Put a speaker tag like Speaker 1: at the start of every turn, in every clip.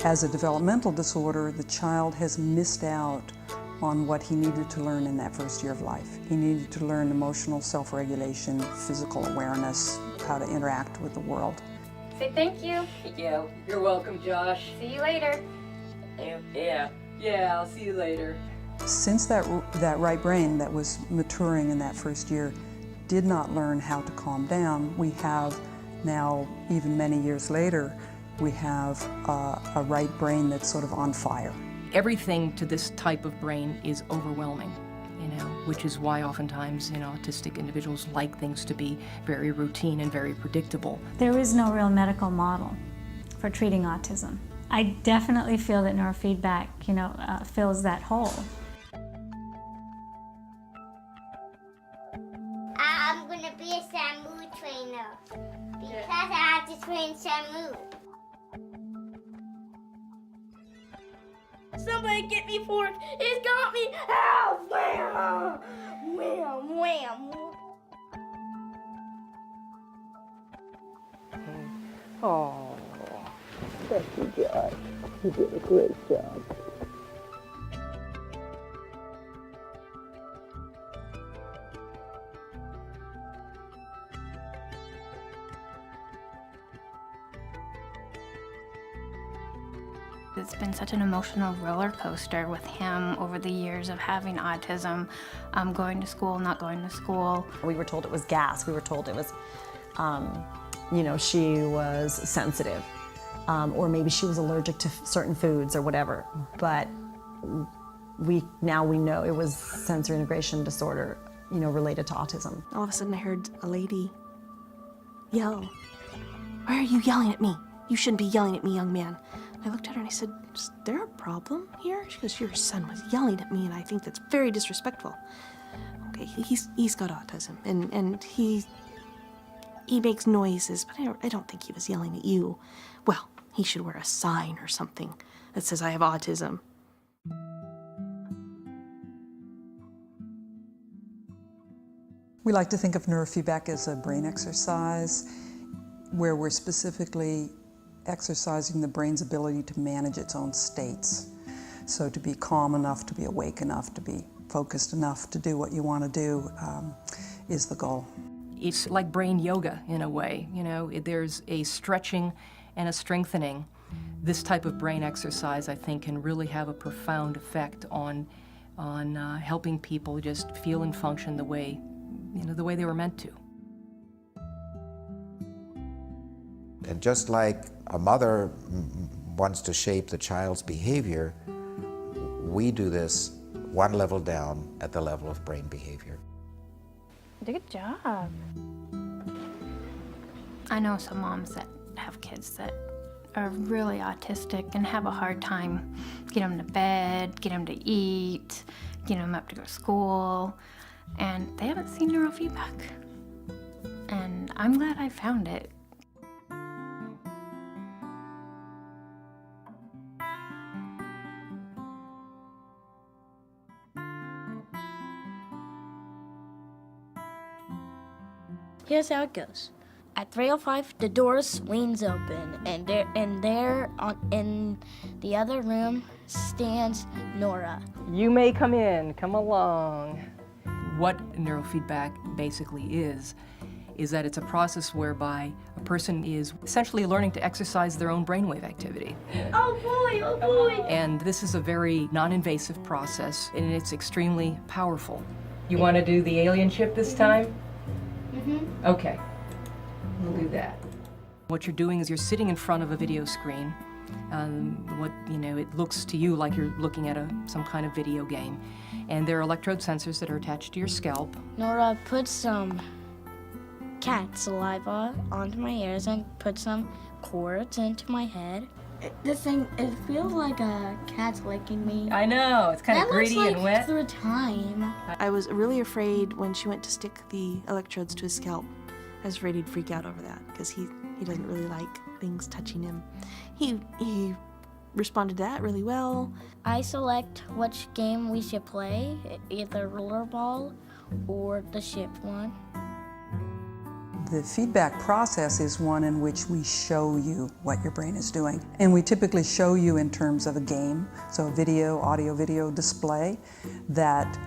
Speaker 1: As a developmental disorder, the child has missed out on what he needed to learn in that first year of life. He needed to learn emotional self-regulation, physical awareness, how to interact with the world.
Speaker 2: Say thank you.
Speaker 3: Yeah, you're welcome, Josh.
Speaker 2: See you later.
Speaker 3: Yeah, I'll see you later.
Speaker 1: Since that right brain that was maturing in that first year did not learn how to calm down, we have now, even many years later, we have a right brain that's sort of on fire.
Speaker 4: Everything to this type of brain is overwhelming, which is why oftentimes, autistic individuals like things to be very routine and very predictable.
Speaker 5: There is no real medical model for treating autism. I definitely feel that neurofeedback, fills that hole.
Speaker 6: I'm gonna be a Samu trainer because I have to train Samu.
Speaker 7: Somebody get me fork! It's got me! Ow! Wham! Wham! Wham!
Speaker 3: Oh, thank you, Josh. You did a great job.
Speaker 8: It's been such an emotional roller coaster with him over the years of having autism, going to school, not going to school.
Speaker 9: We were told it was gas. We were told it was, she was sensitive, or maybe she was allergic to certain foods or whatever. But now we know it was sensory integration disorder, related to autism.
Speaker 10: All of a sudden I heard a lady yell, "Why are you yelling at me? You shouldn't be yelling at me, young man." I looked at her and I said, "Is there a problem here?" She goes, "Your son was yelling at me and I think that's very disrespectful." Okay, he's got autism and he makes noises, but I don't think he was yelling at you. Well, he should wear a sign or something that says I have autism.
Speaker 1: We like to think of neurofeedback as a brain exercise where we're specifically exercising the brain's ability to manage its own states. So to be calm enough, to be awake enough, to be focused enough to do what you want to do is the goal.
Speaker 4: It's like brain yoga in a way, there's a stretching and a strengthening. This type of brain exercise, I think, can really have a profound effect on helping people just feel and function the way they were meant to.
Speaker 11: And just like a mother wants to shape the child's behavior, we do this one level down at the level of brain behavior.
Speaker 8: Good job. I know some moms that have kids that are really autistic and have a hard time getting them to bed, getting them to eat, getting them up to go to school, and they haven't seen neurofeedback. And I'm glad I found it.
Speaker 7: Here's how it goes. At 3:05, the door swings open, and there in the other room stands Nora.
Speaker 3: You may come in. Come along.
Speaker 4: What neurofeedback basically is that it's a process whereby a person is essentially learning to exercise their own brainwave activity.
Speaker 7: Oh boy, oh boy!
Speaker 4: And this is a very non-invasive process, and it's extremely powerful.
Speaker 3: You want to do the alien ship this time?
Speaker 7: Mm-hmm.
Speaker 3: Okay, we'll do that.
Speaker 4: What you're doing is you're sitting in front of a video screen. It looks to you like you're looking at some kind of video game. And there are electrode sensors that are attached to your scalp.
Speaker 7: Nora put some cat saliva onto my ears and put some cords into my head. It feels like a cat's licking me.
Speaker 3: I know, it's kind of gritty and wet.
Speaker 7: Through time.
Speaker 10: I was really afraid when she went to stick the electrodes to his scalp. I was afraid he'd freak out over that because he doesn't really like things touching him. He responded to that really well.
Speaker 7: I select which game we should play, either rollerball or the ship one.
Speaker 1: The feedback process is one in which we show you what your brain is doing. And we typically show you in terms of a game, so a video, audio-video display that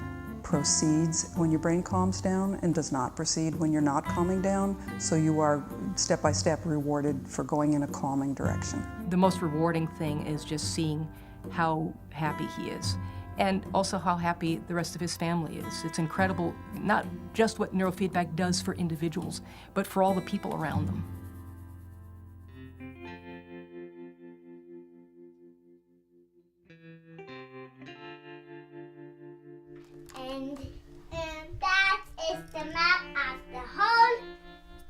Speaker 1: proceeds when your brain calms down and does not proceed when you're not calming down. So you are step-by-step rewarded for going in a calming direction.
Speaker 4: The most rewarding thing is just seeing how happy he is, and also how happy the rest of his family is. It's incredible, not just what neurofeedback does for individuals, but for all the people around them.
Speaker 6: And that is the map of the whole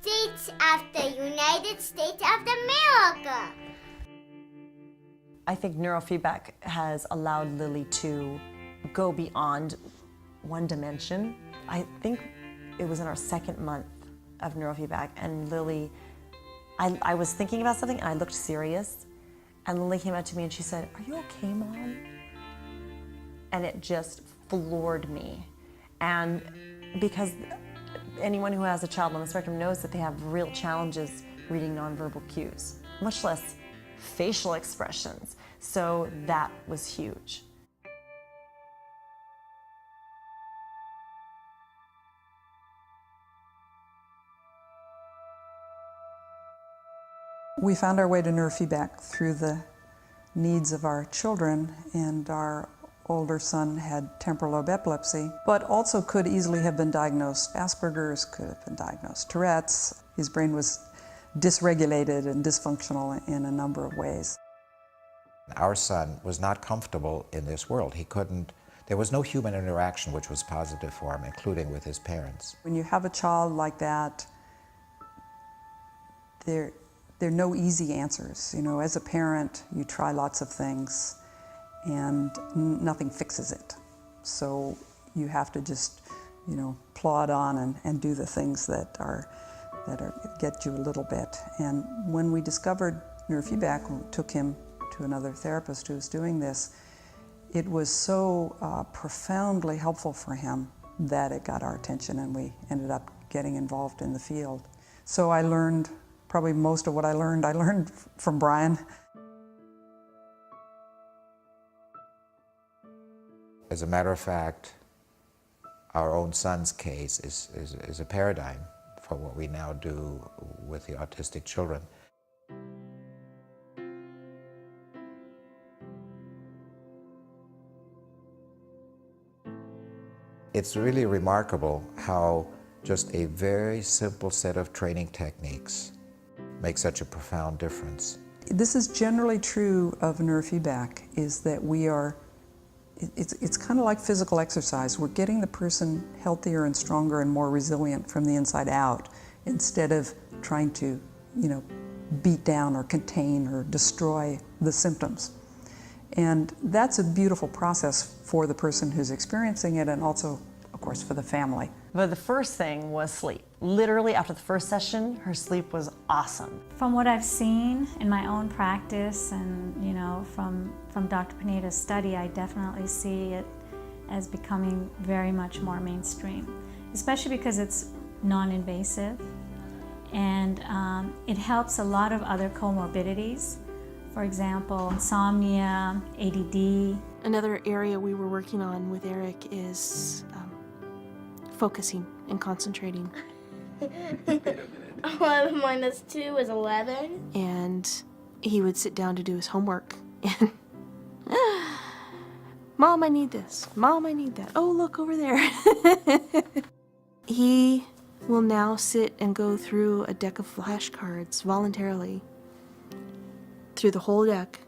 Speaker 6: states of the United States of America.
Speaker 9: I think neurofeedback has allowed Lily to go beyond one dimension. I think it was in our second month of neurofeedback, and Lily, I was thinking about something and I looked serious, and Lily came up to me and she said, "Are you okay, Mom?" And it just floored me. And because anyone who has a child on the spectrum knows that they have real challenges reading nonverbal cues, much less facial expressions. So that was huge.
Speaker 1: We found our way to neurofeedback through the needs of our children, and our older son had temporal lobe epilepsy, but also could easily have been diagnosed Asperger's, could have been diagnosed Tourette's. His brain was dysregulated and dysfunctional in a number of ways.
Speaker 11: Our son was not comfortable in this world. He couldn't, there was no human interaction which was positive for him, including with his parents.
Speaker 1: When you have a child like that, there are no easy answers. You know, as a parent, you try lots of things and nothing fixes it. So you have to just, you know, plod on and do the things that get you a little bit. And when we discovered neurofeedback, we took him to another therapist who was doing this, it was so profoundly helpful for him that it got our attention, and we ended up getting involved in the field. So I learned, probably most of what I learned from Brian.
Speaker 11: As a matter of fact, our own son's case is a paradigm for what we now do with the autistic children. It's really remarkable how just a very simple set of training techniques make such a profound difference.
Speaker 1: This is generally true of neurofeedback, is that we are, it's kind of like physical exercise. We're getting the person healthier and stronger and more resilient from the inside out, instead of trying to, you know, beat down or contain or destroy the symptoms. And that's a beautiful process for the person who's experiencing it, and also, of course, for the family.
Speaker 9: But the first thing was sleep. Literally after the first session, her sleep was awesome.
Speaker 5: From what I've seen in my own practice and, you know, from Dr. Pineda's study, I definitely see it as becoming very much more mainstream, especially because it's non-invasive, and it helps a lot of other comorbidities. For example, insomnia, ADD.
Speaker 10: Another area we were working on with Eric is focusing and concentrating.
Speaker 7: 11 minus 2 is 11.
Speaker 10: And he would sit down to do his homework and, Mom, I need this. Mom, I need that. Oh, look over there. He will now sit and go through a deck of flashcards voluntarily, through the whole deck,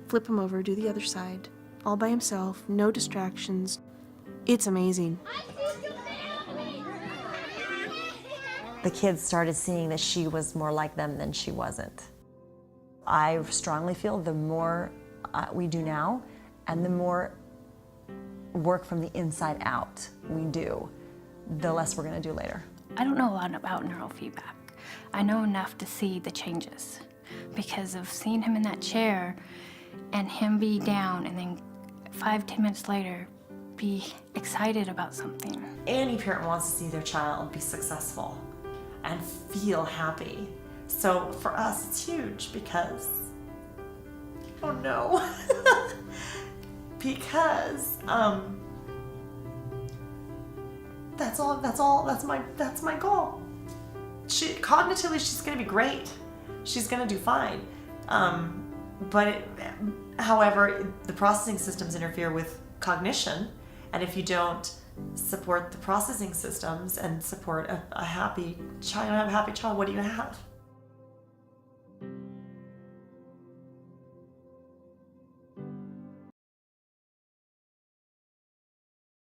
Speaker 10: flip him over, do the other side, all by himself, no distractions. It's amazing.
Speaker 9: The kids started seeing that she was more like them than she wasn't. I strongly feel the more we do now, and the more work from the inside out we do, the less we're going to do later.
Speaker 8: I don't know a lot about neurofeedback. I know enough to see the changes because of seeing him in that chair and him be down and then 5-10 minutes later be excited about something.
Speaker 9: Any parent wants to see their child be successful.
Speaker 2: and feel happy. So for us, it's huge because, oh no, because that's my goal. Cognitively, she's gonna be great. She's gonna do fine. However, the processing systems interfere with cognition, and if you don't support the processing systems and support a happy child, what do you have?